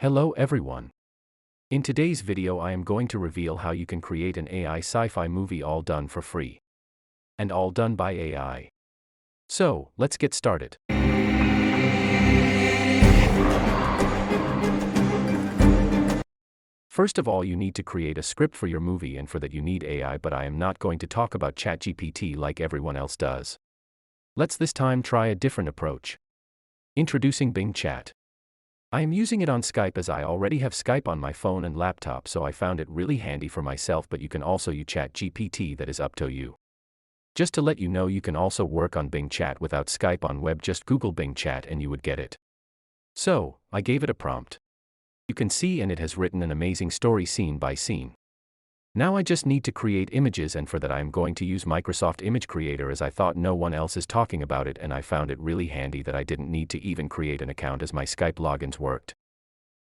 Hello everyone. In today's video I am going to reveal how you can create an AI sci-fi movie all done for free. And all done by AI. So, let's get started. First of all, you need to create a script for your movie, and for that you need AI, but I am not going to talk about ChatGPT like everyone else does. Let's this time try a different approach. Introducing Bing Chat. I am using it on Skype as I already have Skype on my phone and laptop, so I found it really handy for myself, but you can also use ChatGPT, that is up to you. Just to let you know, you can also work on Bing Chat without Skype on web, just Google Bing Chat and you would get it. So, I gave it a prompt. You can see, and it has written an amazing story scene by scene. Now I just need to create images, and for that I am going to use Microsoft Image Creator, as I thought no one else is talking about it, and I found it really handy that I didn't need to even create an account as my Skype logins worked.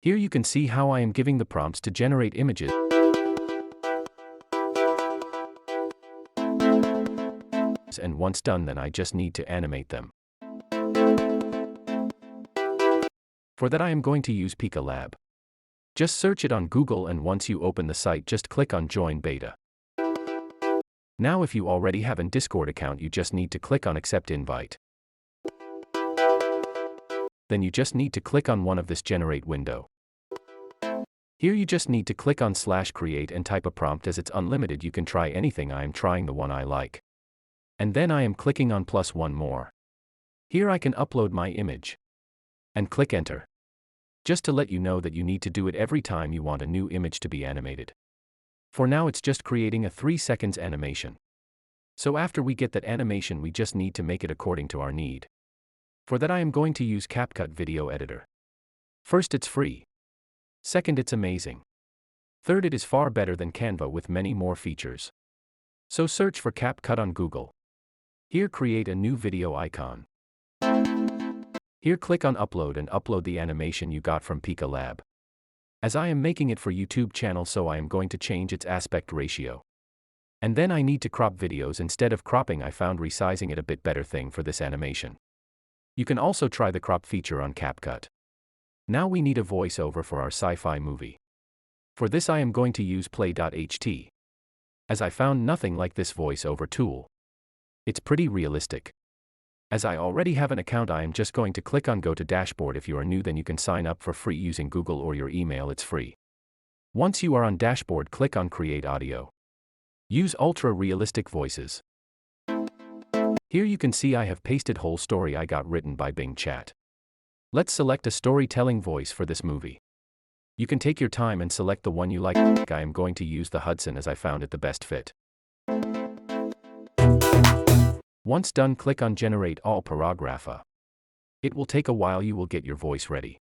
Here you can see how I am giving the prompts to generate images. And once done, then I just need to animate them. For that I am going to use Pika Lab. Just search it on Google, and once you open the site, just click on Join Beta. Now if you already have a Discord account, you just need to click on Accept Invite. Then you just need to click on one of this Generate window. Here you just need to click on /create and type a prompt. As it's unlimited, you can try anything. I am trying the one I like. And then I am clicking on +1 more. Here I can upload my image. And click Enter. Just to let you know that you need to do it every time you want a new image to be animated. For now it's just creating a 3 seconds animation. So after we get that animation, we just need to make it according to our need. For that I am going to use CapCut Video Editor. First, it's free. Second, it's amazing. Third, it is far better than Canva with many more features. So search for CapCut on Google. Here create a new video icon. Here click on Upload and upload the animation you got from Pika Lab. As I am making it for YouTube channel, so I am going to change its aspect ratio. And then I need to crop videos. Instead of cropping, I found resizing it a bit better thing for this animation. You can also try the crop feature on CapCut. Now we need a voiceover for our sci-fi movie. For this I am going to use play.ht. As I found nothing like this voiceover tool. It's pretty realistic. As I already have an account, I am just going to click on Go to Dashboard. If you are new, then you can sign up for free using Google or your email, it's free. Once you are on Dashboard, click on Create Audio. Use ultra realistic voices. Here you can see I have pasted whole story I got written by Bing Chat. Let's select a storytelling voice for this movie. You can take your time and select the one you like. I am going to use the Hudson as I found it the best fit. Once done, click on Generate All Paragrapha. It will take a while. You will get your voice ready.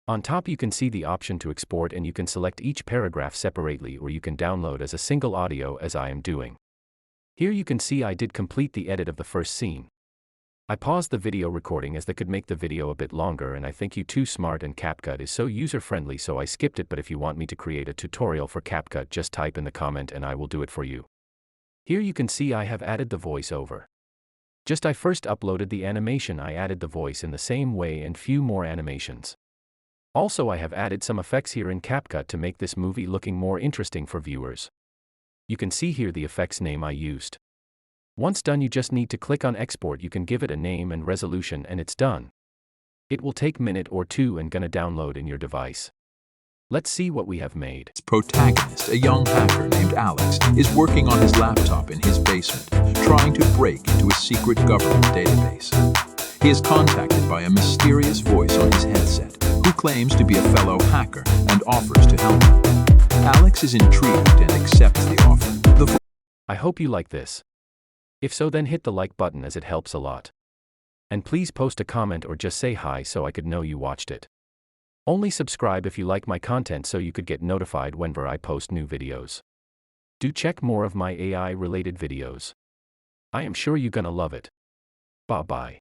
On top you can see the option to export, and you can select each paragraph separately, or you can download as a single audio, as I am doing. Here you can see I did complete the edit of the first scene. I paused the video recording as that could make the video a bit longer, and I think you too smart, and CapCut is so user-friendly, so I skipped it. But if you want me to create a tutorial for CapCut, just type in the comment and I will do it for you. Here you can see I have added the voiceover. Just I first uploaded the animation, I added the voice in the same way, and few more animations. Also I have added some effects here in CapCut to make this movie looking more interesting for viewers. You can see here the effects name I used. Once done, you just need to click on Export. You can give it a name and resolution, and it's done. It will take a minute or two and gonna download in your device. Let's see what we have made. Its protagonist, a young hacker named Alex, is working on his laptop in his basement, trying to break into a secret government database. He is contacted by a mysterious voice on his headset, who claims to be a fellow hacker and offers to help him. Alex is intrigued and accepts the offer. I hope you like this. If so, then hit the like button, as it helps a lot. And please post a comment or just say hi so I could know you watched it. Only subscribe if you like my content, so you could get notified whenever I post new videos. Do check more of my AI related videos. I am sure you're gonna love it. Bye bye.